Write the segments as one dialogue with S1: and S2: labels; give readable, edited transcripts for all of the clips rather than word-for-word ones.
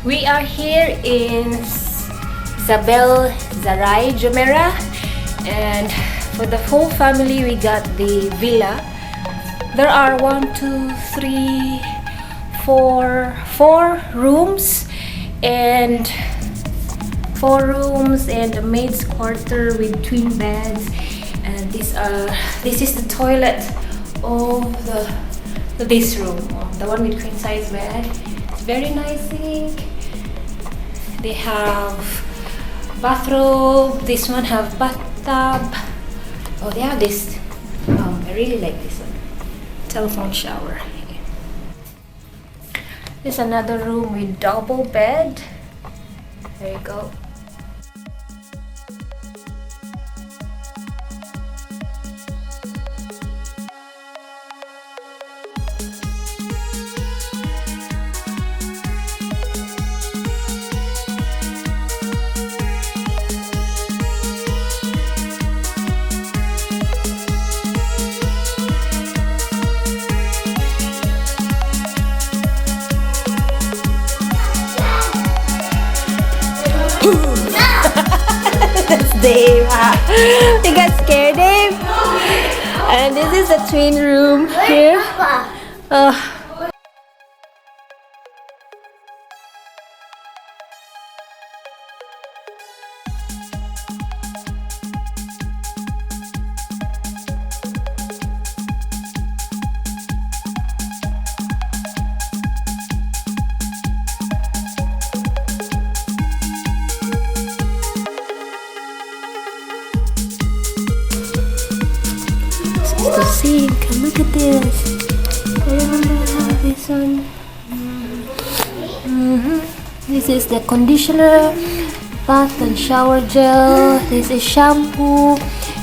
S1: We are here in Zabeel Saray Lagoon, and for the whole family we got the villa. There are 4 rooms and a maid's quarter with twin beds, and this is the toilet of this room, the one with queen size bed. It's very nice sink. They have bathrobe. This one have bathtub. Oh, they have this. I really like this one. Telephone shower. There's another room with double bed. There you go. That's Dave. You got scared, Dave? And this is the twin room here. The sink. Look at this. I remember this one. This is the conditioner, bath and shower gel. This is shampoo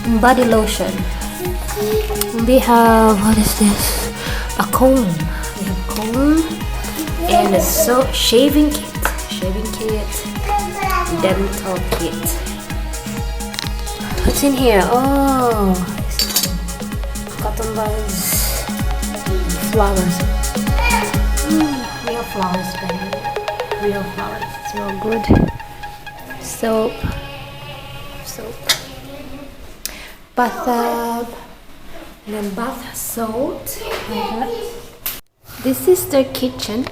S1: and body lotion. They have, what is this? A comb. They have comb and a shaving kit, dental kit. What's in here? Oh, cotton buds, flowers. Real flowers, baby. Real flowers. It's real good. Soap. Bathtub. And then bath salt. This is their kitchen.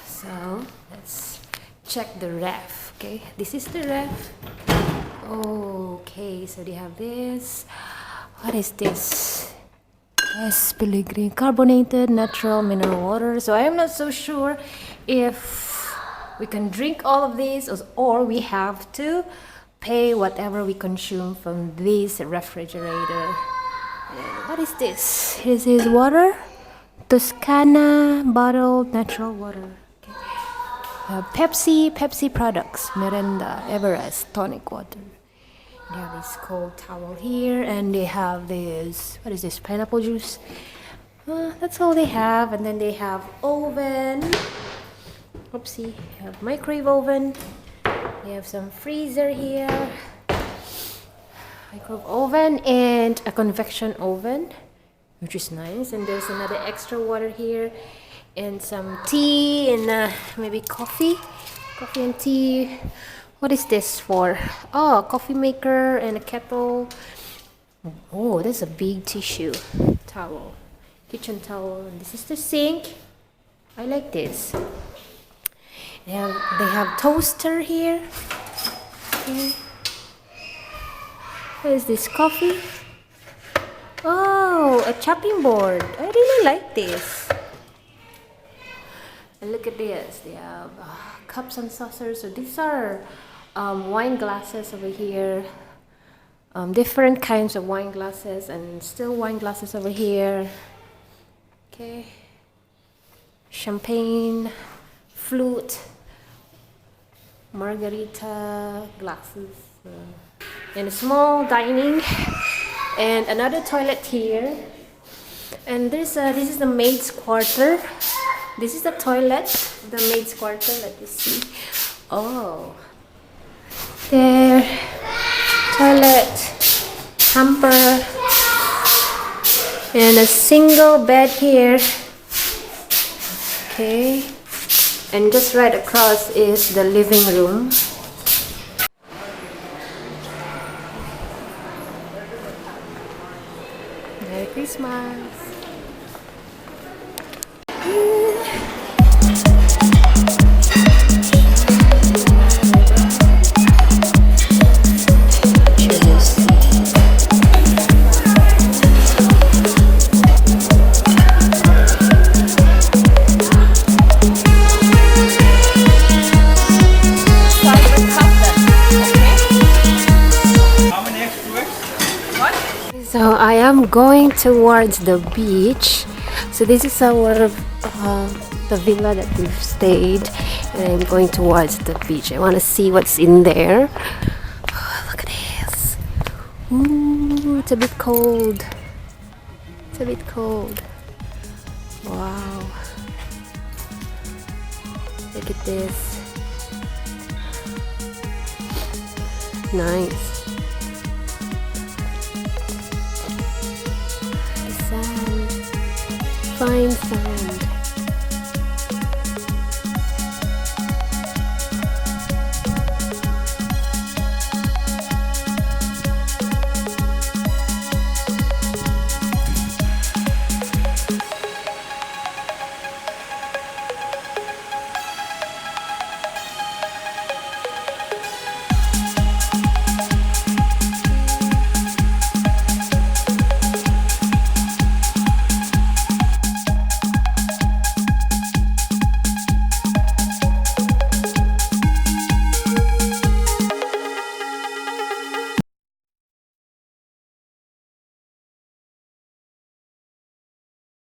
S1: So let's check the ref. Okay, this is the ref. Okay, so they have this. What is this? Yes, Pellegrini carbonated natural mineral water. So I am not so sure if we can drink all of these or we have to pay whatever we consume from this refrigerator. What is this? This is water. Toscana bottled natural water. Okay. Pepsi products. Miranda, Everest, tonic water. They have this cold towel here, and they have this, what is this, pineapple juice. That's all they have. And then they have oven. Oopsie, they have microwave oven. They have some freezer here, microwave oven, and a convection oven, which is nice. And there's another extra water here, and some tea, and maybe coffee and tea. What is this for? Oh, a coffee maker and a kettle. Oh, that's a big tissue towel, kitchen towel. And this is the sink. I like this. They have toaster here. Okay. What is this? Coffee. Oh, a chopping board. I really like this. And look at this. They have cups and saucers. So these are wine glasses over here. Different kinds of wine glasses, and still wine glasses over here. Okay. Champagne, flute, margarita glasses, and a small dining, and another toilet here. And this is the maid's quarter. This is the toilet, the maid's quarter. Let me see. Oh, there, toilet, hamper, and a single bed here. Okay, And just right across is the living room. Merry Christmas! So I am going towards the beach. So this is our the villa that we've stayed, and I'm going towards the beach. I want to see what's in there. Oh, look at this. Ooh, it's a bit cold. It's a bit cold. Wow. Look at this. Nice. Sand, fine sand.